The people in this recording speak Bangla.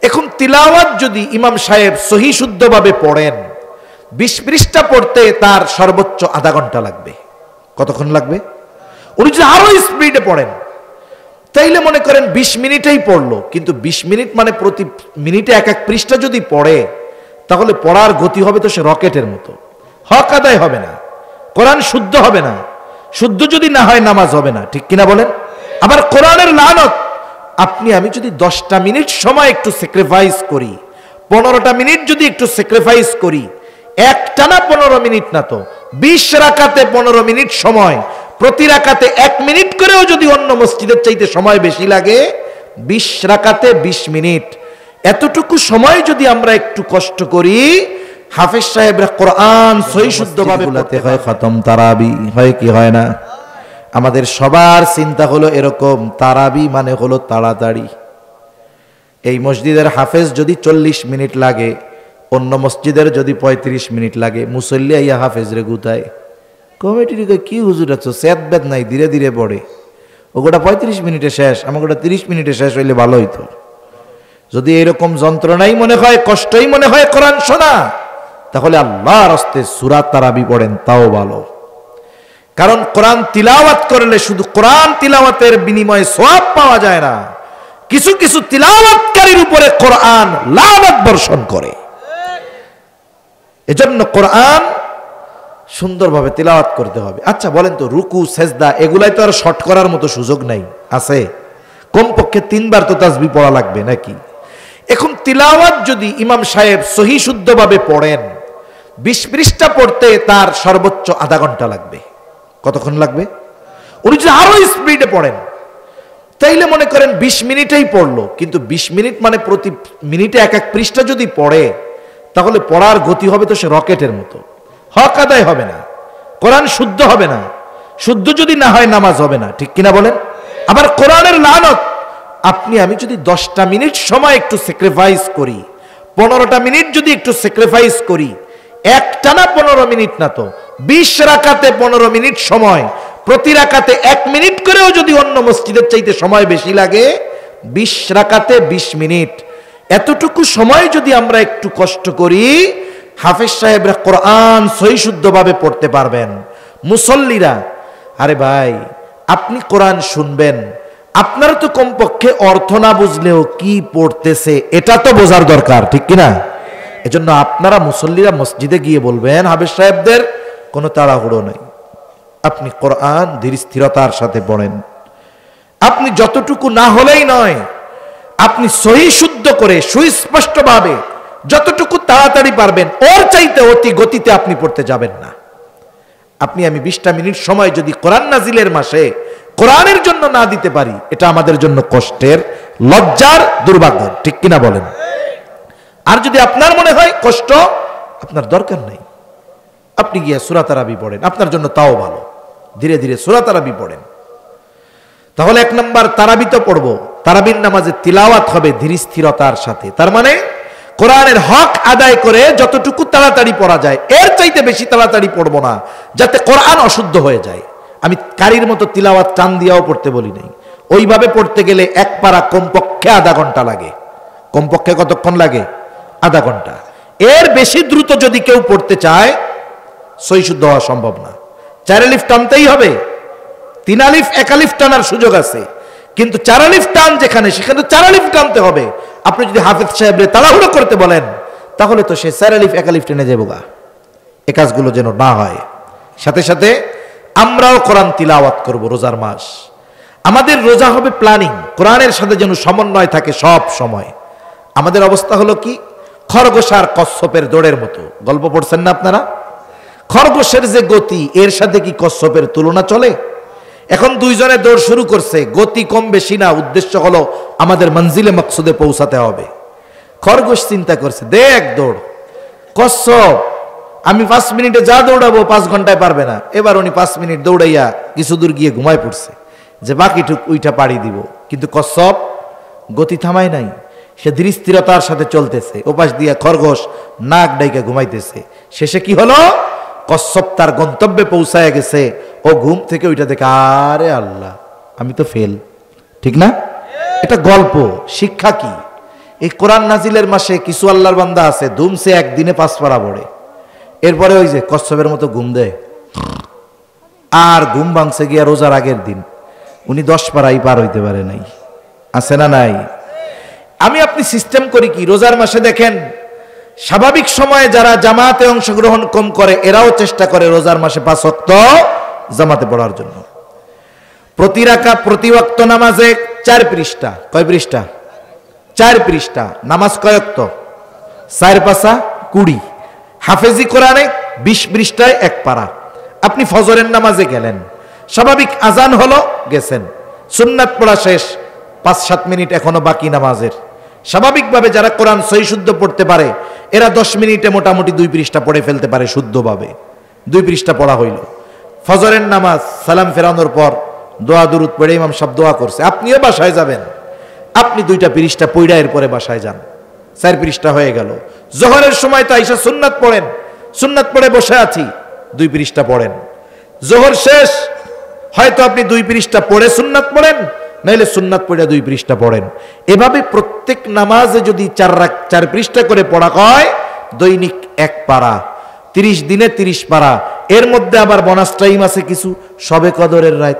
এখন তিলাওয়াত যদি ইমাম সাহেব সহি শুদ্ধভাবে পড়েন, 20 পৃষ্ঠা পড়তে তার সর্বোচ্চ আধা ঘন্টা লাগবে। কতক্ষণ লাগবে? উনি যদি আরো স্পিডে পড়েন তাইলে মনে করেন 20 মিনিটেই পড়লো, কিন্তু 20 মিনিট মানে প্রতি মিনিটে এক এক পৃষ্ঠা যদি পড়ে তাহলে পড়ার গতি হবে তো সে রকেটের মতো। হক আদায় হবে না, কোরআন শুদ্ধ হবে না, শুদ্ধ যদি না হয় নামাজ হবে না, ঠিক কিনা বলেন? আবার কোরআনের লানত, আপনি আমি যদি 10টা মিনিট সময় একটু স্যাক্রিফাইস করি, 15টা মিনিট যদি একটু স্যাক্রিফাইস করি, একটানা 15 মিনিট না তো 20 রাকাতে 15 মিনিট সময়, প্রতি রাকাতে 1 মিনিট করেও যদি অন্য মসজিদের চাইতে সময় বেশি লাগে, 20 রাকাতে 20 মিনিট, এতটুকু সময় যদি আমরা একটু কষ্ট করি, হাফেজ সাহেবরা কোরআন সহি শুদ্ধভাবে পড়তে হয়, খতম তারাবি হয় কি হয় না? আমাদের সবার চিন্তা হলো এরকম, তারাবি মানে হলো তাড়াতাড়ি। এই মসজিদের হাফেজ যদি 40 মিনিট লাগে, অন্য মসজিদের যদি 35 মিনিট লাগে, মুসল্লি আইয়া হাফেজ রে গুতায়, কমিটির কি হুজুর আছো, সেদ বেদ নাই, ধীরে ধীরে পড়ে, ওটা 35 মিনিটে শেষ, আমাকে ওটা 30 মিনিটে শেষ হইলে ভালো হইতো। যদি এরকম যন্ত্রণাই মনে হয়, কষ্টই মনে হয় কোরআন শোনা, তাহলে আল্লাহর রাস্তে সূরা তারাবি পড়েন, তাও ভালো। কারণ কোরআন তিলাওয়াত করলে শুধু কোরআন তিলাওয়াতের বিনিময়ে সওয়াব পাওয়া যায় না, কিছু কিছু তিলাওয়াতকারীর উপরে কোরআন লানত বর্ষণ করে। এজন্য কোরআন সুন্দরভাবে তিলাওয়াত করতে হবে। আচ্ছা বলেন তো, রুকু সেজদা এগুলাই তো আর শর্ট করার মতো সুযোগ নাই, আছে? কমপক্ষে 3 বার তো তাসবিহ পড়া লাগবে নাকি? এখন তিলাওয়াত যদি ইমাম সাহেব সহি শুদ্ধভাবে পড়েন, 20 পৃষ্ঠা পড়তে তার সর্বোচ্চ আধা ঘন্টা লাগবে। কতক্ষণ লাগবে? উনি যদি আরো স্পিডে পড়েন তাইলে মনে করেন 20 মিনিটেই পড়লো, কিন্তু 20 মিনিট মানে প্রতি মিনিটে এক এক পৃষ্ঠা যদি পড়ে তাহলে পড়ার গতি হবে তো সে রকেটের মতো। হক আদায় হবে না, কোরআন শুদ্ধ হবে না, শুদ্ধ যদি না হয় নামাজ হবে না, ঠিক কিনা বলেন? আবার কোরআনের লানত, আপনি আমি যদি 10টা মিনিট সময় একটু স্যাক্রিফাইস করি, 15টা মিনিট যদি একটু স্যাক্রিফাইস করি, একটানা 15 মিনিট না তো 20 রাকাতে 15 মিনিট সময়, প্রতি রাকাতে 1 মিনিট করেও যদি অন্য মসজিদের চাইতে সময় বেশি লাগে, 20 রাকাতে 20 মিনিট, এতটুকু সময় যদি আমরা একটু কষ্ট করি, হাফেজ সাহেবরা কোরআন সহি শুদ্ধভাবে পড়তে পারবেন। মুসল্লিরা, আরে ভাই আপনি কোরআন শুনবেন, আপনার তো কমপক্ষে অর্থ না বুঝলেও কি পড়তেছে এটা তো বোঝার দরকার, ঠিক কিনা? এজন্য আপনারা মুসল্লিরা মসজিদে গিয়ে বলবেন, হাফেজ সাহেবদের কোনো তাড়াহুড়ো নাই, আপনি কোরআন ধীর স্থিরতার সাথে পড়েন। আপনি যতটুকু না হলেই নয়, আপনি সহি শুদ্ধ করে সুস্পষ্টভাবে যতটুকু তাড়াতাড়ি পারবেন, ওর চাইতে অতি গতিতে আপনি পড়তে যাবেন না। আপনি আমি 20টা মিনিট সময় যদি কোরআন নাজিলের মাসে কোরআনের জন্য না দিতে পারি, এটা আমাদের জন্য কষ্টের, লজ্জার, দুর্ভাগ্য, ঠিক কিনা বলেন? আর যদি আপনার মনে হয় কষ্ট, আপনার দরকার নেই, আপনি গিয়ে সূরা তারাবি পড়েন, আপনার জন্য তাও ভালো, ধীরে ধীরে সূরা তারাবি পড়েন। তাহলে 1 নম্বর তারাবি তো পড়বো, তারাবির নামাজে তিলাওয়াত হবে ধীর স্থিরতার সাথে, তার মানে কোরআনের হক আদায় করে যতটুকু তাড়াতাড়ি পড়া যায় এর চাইতে বেশি তাড়াতাড়ি পড়বো না, যাতে কোরআন অশুদ্ধ হয়ে যায়। আমি কারির মতো তিলাওয়াত টান দিয়াও পড়তে বলি নাই, ওইভাবে পড়তে গেলে 1 পারা কমপক্ষে আধা ঘন্টা লাগে। কমপক্ষে কতক্ষণ লাগে? আধা ঘন্টা। এর বেশি দ্রুত যদি কেউ পড়তে চায়, সহি শুদ্ধ হওয়া সম্ভব না। 4 আলিফ টানতেই হবে, 3 আলিফ 1 আলিফ টানার সুযোগ আছে, কিন্তু 4 আলিফ টান যেখানে, সেখানে 4 আলিফ টানতে হবে। আপনি যদি হাফেজ সাহেবরে তাড়াহুড়ো করতে বলেন, তাহলে তো সে 4 আলিফ 1 আলিফ টেনে যাবো গা। এ কাজগুলো যেন না হয়। সাথে সাথে আমরাও কোরআন তিলাওয়াত করব রোজার মাস। আমাদের রোজা হবে প্ল্যানিং, কোরআনের সাথে যেন সমন্বয় থাকে সব সময়। আমাদের অবস্থা হলো কি, খরগোশ আর কচ্ছপের দৌড়ের মতো। গল্প পড়ছেন না আপনারা? খরগোশের যে গতি, এর সাথে কি কচ্ছপের তুলনা চলে? এখন দুইজনে দৌড় শুরু করছে, গতি কম বেশি না, উদ্দেশ্য হলো আমাদের মঞ্জিলে মকসুদে পৌঁছাতে হবে। খরগোশ চিন্তা করছে, দেখ দৌড়, কচ্ছপ আমি 5 মিনিটে যা দৌড়াবো 5 ঘন্টায় পারবে না। এবার উনি 5 মিনিট দৌড়াইয়া কিছু দূর গিয়ে ঘুমায় পড়ছে, যে বাকিটুক উইটা পাড়ি দিব। কিন্তু কচ্ছপ গতি থামায় নাই, সে ধীর স্থিরতার সাথে চলতেছে। ওপাশ দিয়া খরগোশ নাক ডাইকা ঘুমাইতেছে। শেষে কি হলো, কচ্ছপ তার গন্তব্যে পৌঁছায় গেছে। ও ঘুম থেকে ওইটা দেখে, আরে আল্লাহ, আমি তো ফেল। ঠিক না? এটা গল্প। শিক্ষা কি? এই কোরআন নাজিলের মাসে কিছু আল্লাহর বান্দা আছে ধুমসে একদিনে 5 পারা পড়ে, এরপরে ওই যে কচ্ছপের মতো ঘুম দেয়, আর ঘুম ভাঙছে গিয়া রোজার আগের দিন উনি 10 পারাই পার হইতে পারে নাই। আছে না নাই? আমি আপনি সিস্টেম করি কি, রোজার মাসে দেখেন স্বাভাবিক সময়ে যারা জামাতে অংশগ্রহণ কম করে এরাও চেষ্টা করে রোজার মাসে 5 ওয়াক্ত জামাতে পড়ার জন্য। প্রতি ওয়াক্ত নামাজে 4 পৃষ্ঠা, কয় পৃষ্ঠা? 4 পৃষ্ঠা। নামাজ কয় ওয়াক্ত? 4 পাঁচা 20। হাফেজি কোরআনে 20 পৃষ্ঠায় 1 পারা। আপনি ফজরের নামাজে গেলেন, স্বাভাবিক আজান হলো, গেছেন, সুন্নাত পড়া শেষ, 5-7 মিনিট এখনো বাকি নামাজের। স্বাভাবিকভাবে যারা কোরআন সহি শুদ্ধ পড়তে পারে এরা 10 মিনিটে মোটামুটি 2 পৃষ্ঠা পড়ে ফেলতে পারে শুদ্ধভাবে। 2 পৃষ্ঠা পড়া হইল। ফজরের নামাজ সালাম ফেরানোর পর দোয়া দুরুদ পড়ে ইমাম সাহেব দোয়া করছে, আপনিও বাসায় যাবেন, আপনি 2টা পৃষ্ঠা পড়া এর পরে বাসায় যান, 4 পৃষ্ঠা হয়ে গেল। জোহরের সময় তো আইসা সুন্নাত পড়েন, সুন্নাত পড়ে বসে আছি, 2 পৃষ্ঠা পড়েন। জোহর শেষ, হয়তো আপনি 2 পৃষ্ঠা পড়ে সুন্নাত পড়েন, নাইলে সুন্নাত পড়ে 2 পৃষ্ঠা পড়েন। এভাবে প্রত্যেক নামাজে যদি 4 পৃষ্ঠা করে পড়া হয়, দৈনিক 1 পারা, 30 দিনে 30 পারা। এর মধ্যে আবার বোনাস টাইম আছে কিছু, শবে কদরের রাত,